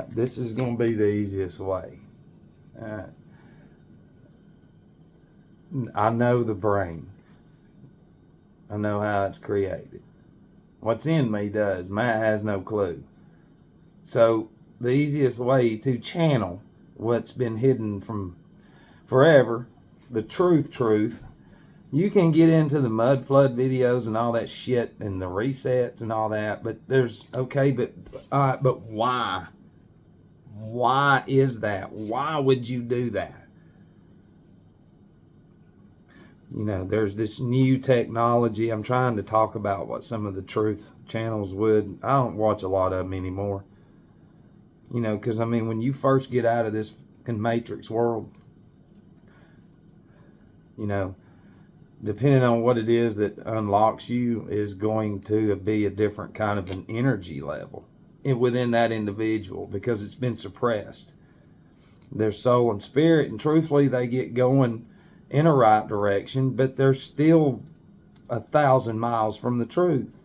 This is going to be the easiest way. I know the brain. I know how it's created. What's in me does. Matt has no clue. So the easiest way to channel what's been hidden from forever, the truth, you can get into the mud flood videos and all that shit and the resets and all that, but but why? Why is that? Why would you do that? You know, there's this new technology. I'm trying to talk about what some of the truth channels would. I don't watch a lot of them anymore. You know, because, I mean, when you first get out of this fucking matrix world, you know, depending on what it is that unlocks you is going to be a different kind of an energy level within that individual because it's been suppressed. Their soul and spirit, and truthfully, they get going in a right direction, but they're still 1,000 miles from the truth.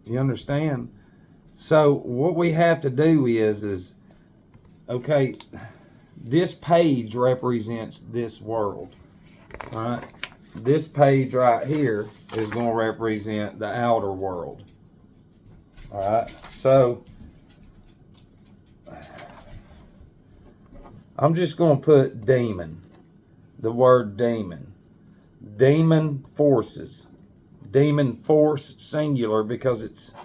You understand? So what we have to do is okay, this page represents this world. All right? This page right here is going to represent the outer world. All right? So I'm just going to put demon. The word demon. Demon forces. Demon force singular because it's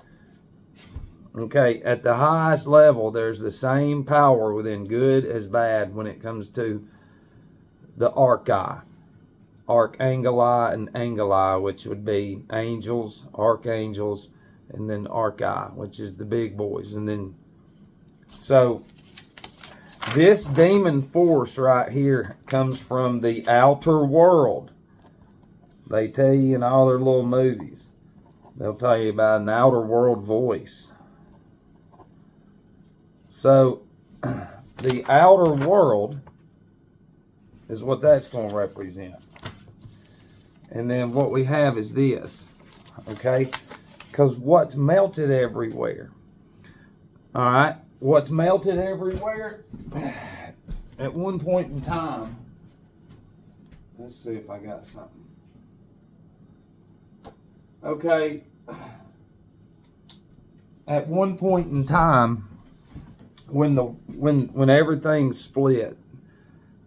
okay, at the highest level, there's the same power within good as bad when it comes to the archai. Archangeli and angeli, which would be angels, archangels, and then archai, which is the big boys. And then, so, this demon force right here comes from the outer world. They tell you in all their little movies. They'll tell you about an outer world voice. So, the outer world is what that's going to represent. And then what we have is this, okay? Because what's melted everywhere, all right? What's melted everywhere, at one point in time, let's see if I got something. Okay, at one point in time, when everything split,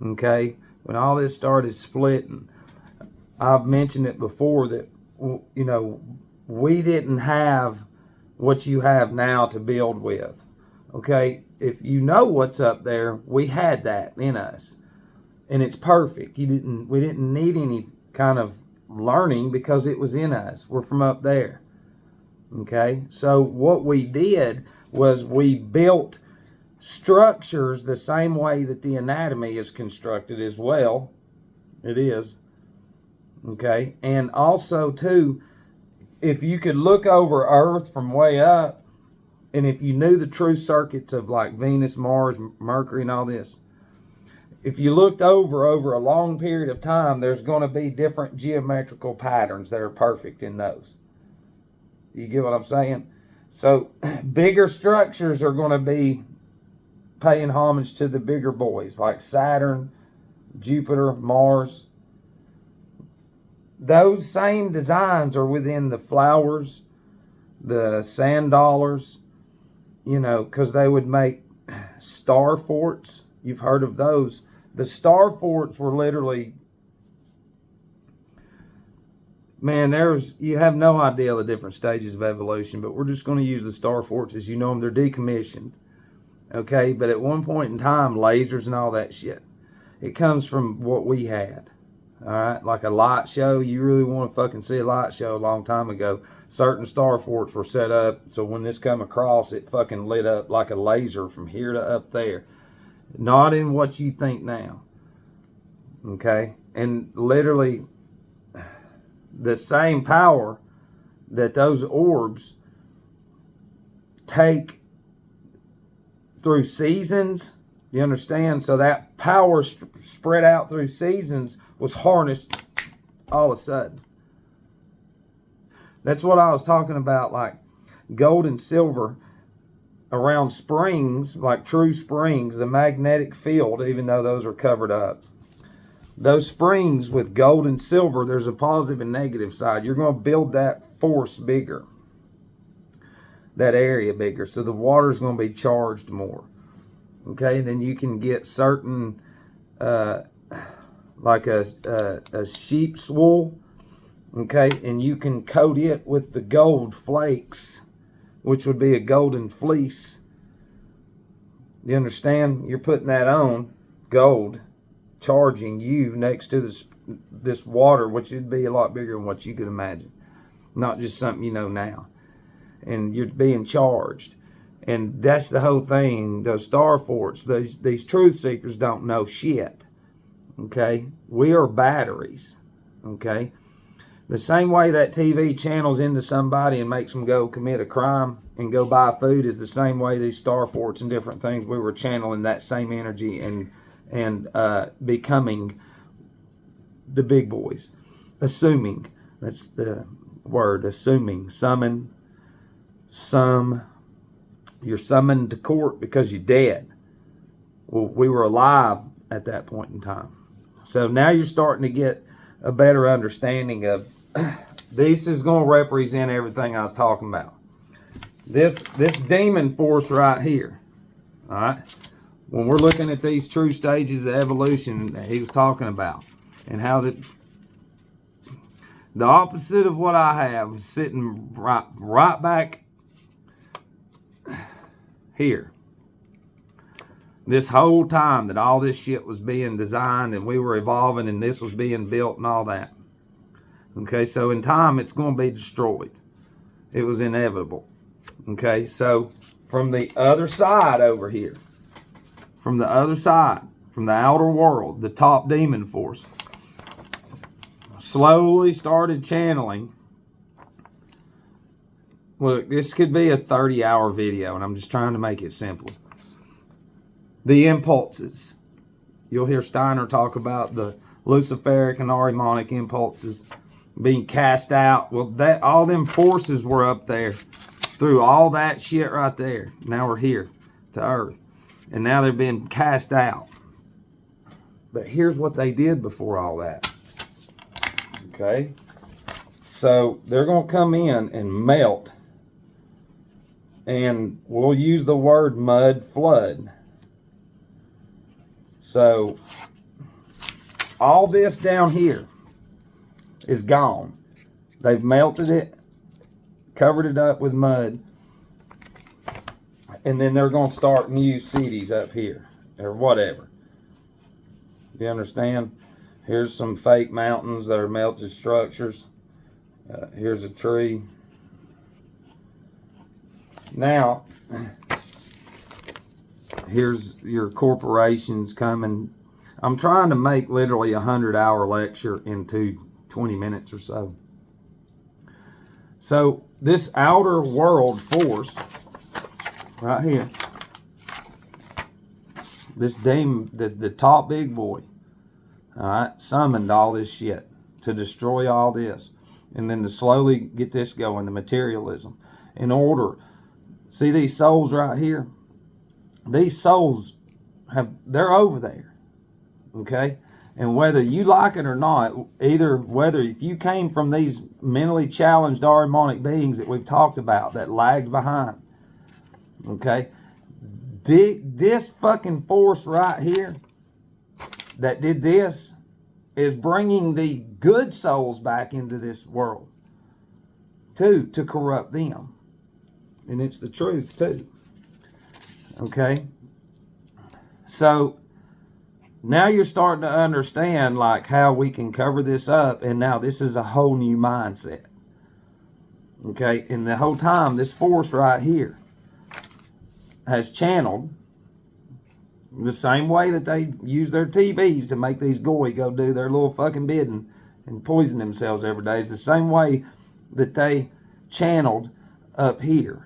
okay, when all this started splitting, I've mentioned it before that, you know, we didn't have what you have now to build with, okay? If you know what's up there, we had that in us, and it's perfect. We didn't need any kind of learning because it was in us. We're from up there, okay? So what we did was we built structures the same way that the anatomy is constructed as well. It is. Okay. And also, too, if you could look over Earth from way up, and if you knew the true circuits of like Venus, Mars, Mercury, and all this, if you looked over a long period of time, there's going to be different geometrical patterns that are perfect in those. You get what I'm saying? So bigger structures are going to be paying homage to the bigger boys like Saturn, Jupiter, Mars. Those same designs are within the flowers, the sand dollars, you know, because they would make star forts. You've heard of those. The star forts were literally, man, you have no idea the different stages of evolution, but we're just going to use the star forts as you know them. They're decommissioned. Okay, but at one point in time, lasers and all that shit, it comes from what we had. All right, like a light show, you really want to fucking see a light show a long time ago. Certain star forts were set up, so when this come across, it fucking lit up like a laser from here to up there. Not in what you think now. Okay, and literally the same power that those orbs take through seasons, you understand? So that power spread out through seasons was harnessed all of a sudden. That's what I was talking about, like gold and silver. around springs, like true springs, the magnetic field, even though those are covered up, those springs with gold and silver, there's a positive and negative side. You're going to build that force bigger, that area bigger, so the water's going to be charged more. Okay, then you can get certain, like a sheep's wool, okay, and you can coat it with the gold flakes, which would be a golden fleece. You understand? You're putting that on, gold, charging you next to this water, which would be a lot bigger than what you could imagine. Not just something you know now. And you're being charged. And that's the whole thing. Those star forts, these truth seekers don't know shit. Okay? We are batteries. Okay? The same way that TV channels into somebody and makes them go commit a crime and go buy food is the same way these star forts and different things, we were channeling that same energy and becoming the big boys. Assuming. That's the word. Assuming. Summon. You're summoned to court because you're dead. Well, we were alive at that point in time. So now you're starting to get a better understanding of this is going to represent everything I was talking about. This demon force right here. All right. When we're looking at these true stages of evolution that he was talking about, and how the opposite of what I have is sitting right back here. This whole time that all this shit was being designed and we were evolving and this was being built and all that. Okay, so in time it's going to be destroyed. It was inevitable. Okay, so from the other side over here, from the other side, from the outer world, the top demon force slowly started channeling. Look, this could be a 30-hour video, and I'm just trying to make it simple. The impulses. You'll hear Steiner talk about the Luciferic and Ahrimanic impulses being cast out. Well, all them forces were up there through all that shit right there. Now we're here to Earth. And now they're being cast out. But here's what they did before all that. Okay? So they're going to come in and melt. And we'll use the word mud flood. So all this down here is gone. They've melted it, covered it up with mud, and then they're going to start new cities up here or whatever. You understand? Here's some fake mountains that are melted structures. Here's a tree. Now, here's your corporations coming. I'm trying to make literally a 100-hour lecture into 20 minutes or so. So this outer world force right here, this demon, the top big boy, all right, summoned all this shit to destroy all this, and then to slowly get this going, the materialism, in order. See these souls right here? These souls they're over there. Okay? And whether you like it or not, whether if you came from these mentally challenged Ahrimanic beings that we've talked about that lagged behind, okay? This fucking force right here that did this is bringing the good souls back into this world too, to corrupt them. And it's the truth too. Okay? So now you're starting to understand like how we can cover this up, and now this is a whole new mindset. Okay? And the whole time this force right here has channeled the same way that they use their TVs to make these goy go do their little fucking bidding and poison themselves every day. It's the same way that they channeled up here.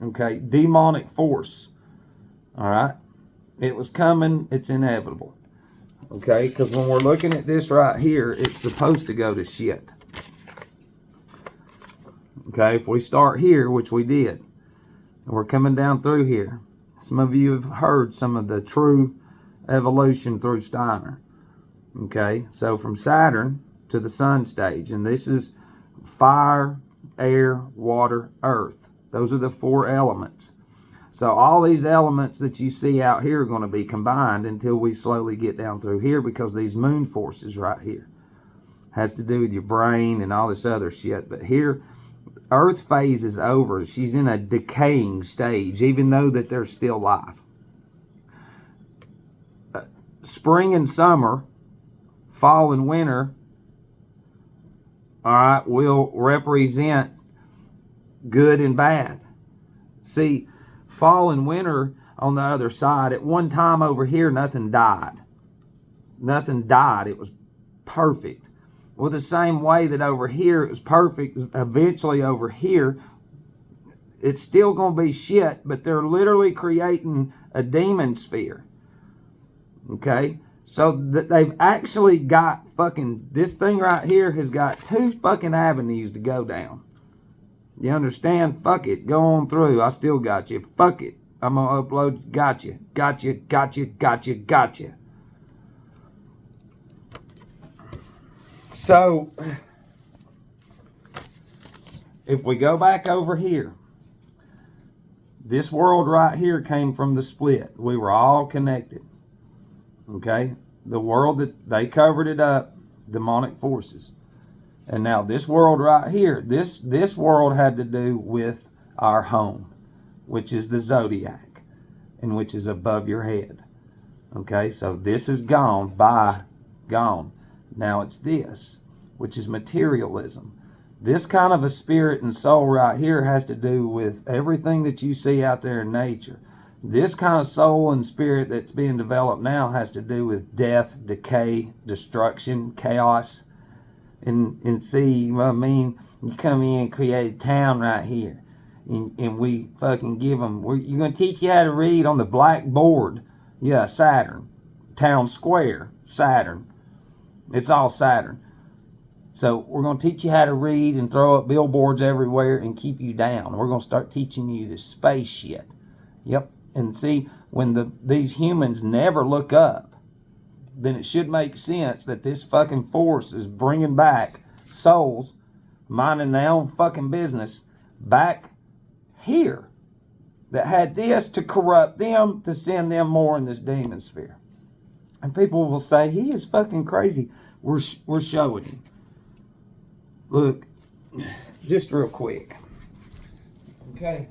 Okay, demonic force. All right, it was coming. It's inevitable. Okay, because when we're looking at this right here, it's supposed to go to shit. Okay, if we start here, which we did. And we're coming down through here. Some of you have heard some of the true evolution through Steiner. Okay, so from Saturn to the sun stage, and this is fire, air, water, earth. Those are the 4 elements. So all these elements that you see out here are going to be combined until we slowly get down through here, because these moon forces right here has to do with your brain and all this other shit. But here, Earth phase is over. She's in a decaying stage, even though that there's still life. Spring and summer, fall and winter, all right, will represent good and bad. See, fall and winter on the other side, at one time over here, nothing died. Nothing died. It was perfect. Well, the same way that over here it was perfect, eventually over here, it's still going to be shit, but they're literally creating a demon sphere. Okay? So that they've actually got fucking, this thing right here has got 2 fucking avenues to go down. You understand? Fuck it. Go on through. I still got you. Fuck it. I'm going to upload. Gotcha. Gotcha. Gotcha. Gotcha. Gotcha. So, if we go back over here, this world right here came from the split. We were all connected. Okay? The world that they covered it up, demonic forces. And now this world right here, this world had to do with our home, which is the zodiac, and which is above your head. Okay, so this is gone, gone. Now it's this, which is materialism. This kind of a spirit and soul right here has to do with everything that you see out there in nature. This kind of soul and spirit that's being developed now has to do with death, decay, destruction, chaos. And see what I mean? You come in and create a town right here. And we fucking give them, you're going to teach you how to read on the blackboard. Yeah, Saturn. Town square, Saturn. It's all Saturn. So we're going to teach you how to read and throw up billboards everywhere and keep you down. We're going to start teaching you this space shit. Yep. And see, when these humans never look up, then it should make sense that this fucking force is bringing back souls, minding their own fucking business, back here, that had this to corrupt them, to send them more in this demon sphere. And people will say, he is fucking crazy. We're showing you. Look, just real quick. Okay.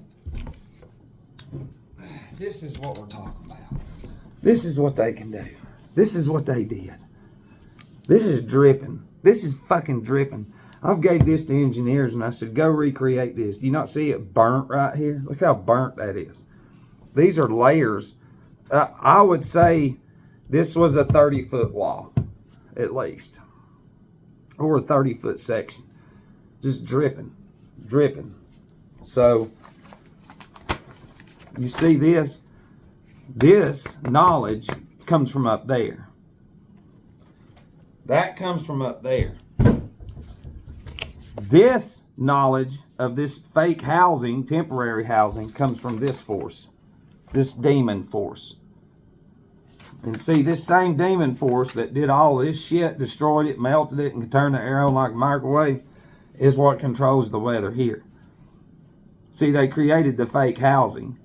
This is what we're talking about. This is what they can do. This is what they did. This is dripping. This is fucking dripping. I've gave this to engineers and I said, go recreate this. Do you not see it burnt right here? Look how burnt that is. These are layers. I would say this was a 30-foot wall, at least. Or a 30-foot section. Just dripping. Dripping. So, you see this? This knowledge comes from up there. That comes from up there. This knowledge of this fake housing, temporary housing, comes from this force. This demon force. And see, this same demon force that did all this shit, destroyed it, melted it, and could turn the air on like a microwave, is what controls the weather here. See, they created the fake housing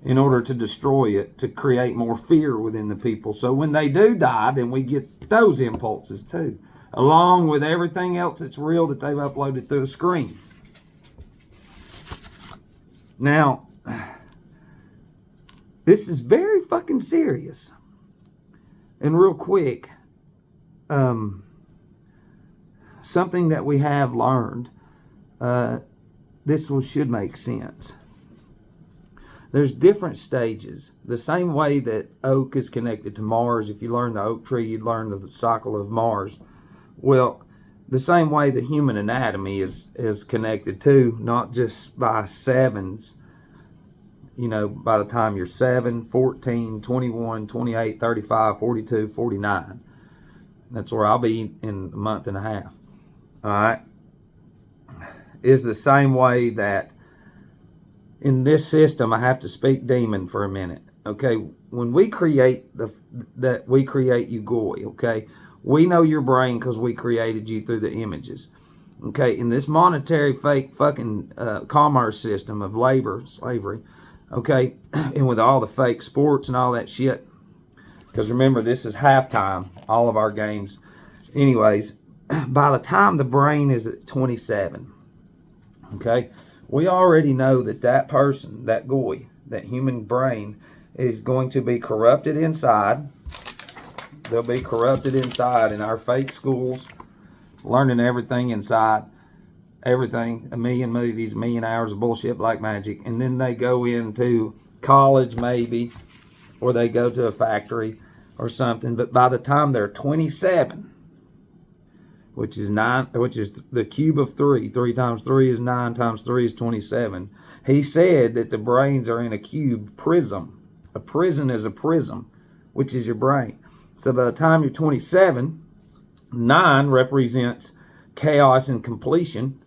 in order to destroy it, to create more fear within the people. So when they do die, then we get those impulses too, along with everything else that's real that they've uploaded through the screen. Now, this is very fucking serious. And real quick, something that we have learned, this one should make sense. There's different stages. The same way that oak is connected to Mars. If you learn the oak tree, you'd learn the cycle of Mars. Well, the same way the human anatomy is connected too, not just by sevens. You know, by the time you're 7, 14, 21, 28, 35, 42, 49. That's where I'll be in a month and a half. All right? Is the same way that in this system, I have to speak demon for a minute. Okay, when we create we create you goy. Okay, we know your brain because we created you through the images. Okay, in this monetary fake fucking commerce system of labor, slavery, okay, and with all the fake sports and all that shit, because remember, this is halftime, all of our games. Anyways, by the time the brain is at 27, okay, we already know that person, that goy, that human brain, is going to be corrupted inside. They'll be corrupted inside in our fake schools, learning everything inside, everything, a million movies, a million hours of bullshit black magic, and then they go into college maybe, or they go to a factory or something. But by the time they're 27, which is the cube of 3, 3 times 3 is 9 times 3 is 27. He said that the brains are in a cube prism. A prison is a prism, which is your brain. So by the time you're 27, 9 represents chaos and completion.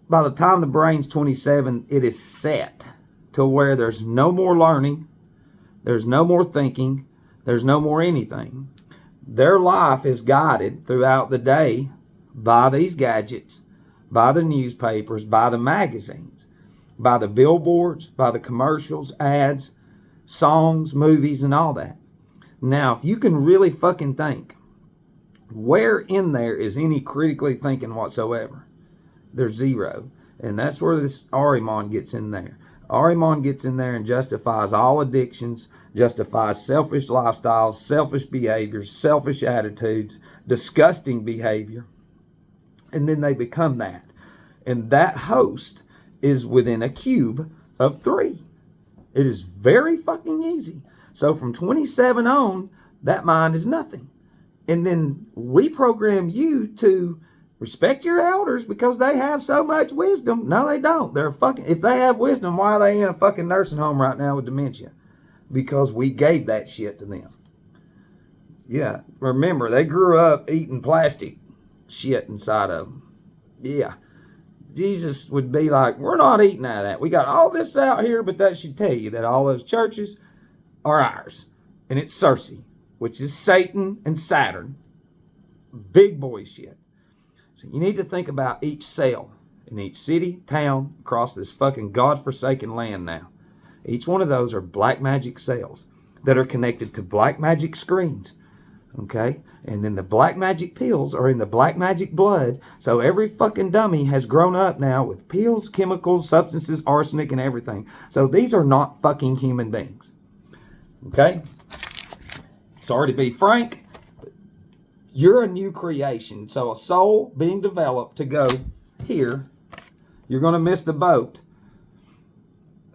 By the time the brain's 27, it is set to where there's no more learning, there's no more thinking, there's no more anything. Their life is guided throughout the day by these gadgets, by the newspapers, by the magazines, by the billboards, by the commercials, ads, songs, movies, and all that. Now, if you can really fucking think, where in there is any critically thinking whatsoever? There's zero. And that's where this Ahriman gets in there. Ahriman gets in there and justifies all addictions, justifies selfish lifestyles, selfish behaviors, selfish attitudes, disgusting behavior. And then they become that. And that host is within a cube of 3. It is very fucking easy. So from 27 on, that mind is nothing. And then we program you to respect your elders because they have so much wisdom. No, they don't. They're fucking. If they have wisdom, why are they in a fucking nursing home right now with dementia? Because we gave that shit to them. Yeah, remember, they grew up eating plastic shit inside of them. Yeah. Jesus would be like, we're not eating out of that. We got all this out here, but that should tell you that all those churches are ours. And it's Circe, which is Satan and Saturn. Big boy shit. So you need to think about each cell in each city, town, across this fucking godforsaken land now. Each one of those are black magic cells that are connected to black magic screens. Okay? And then the black magic pills are in the black magic blood. So every fucking dummy has grown up now with pills, chemicals, substances, arsenic, and everything. So these are not fucking human beings. Okay? Sorry to be frank. You're a new creation. So a soul being developed to go here, you're going to miss the boat.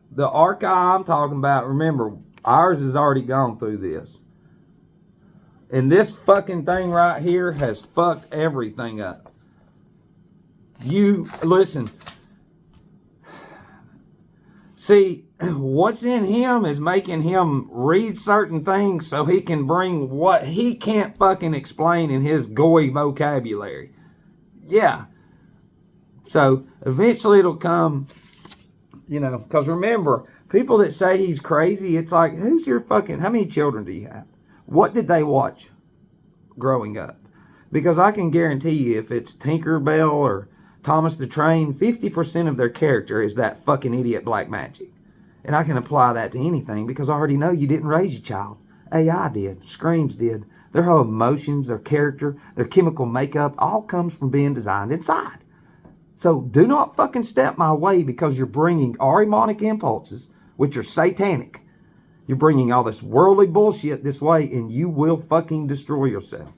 The archive I'm talking about, remember, ours has already gone through this. And this fucking thing right here has fucked everything up. You, listen. See, what's in him is making him read certain things so he can bring what he can't fucking explain in his goy vocabulary. Yeah. So eventually it'll come, because remember, people that say he's crazy, it's like, how many children do you have? What did they watch growing up? Because I can guarantee you, if it's Tinkerbell or Thomas the Train, 50% of their character is that fucking idiot black magic. And I can apply that to anything because I already know you didn't raise your child. AI did. Screams did. Their whole emotions, their character, their chemical makeup, all comes from being designed inside. So do not fucking step my way because you're bringing Ahrimanic impulses, which are satanic. You're bringing all this worldly bullshit this way and you will fucking destroy yourself.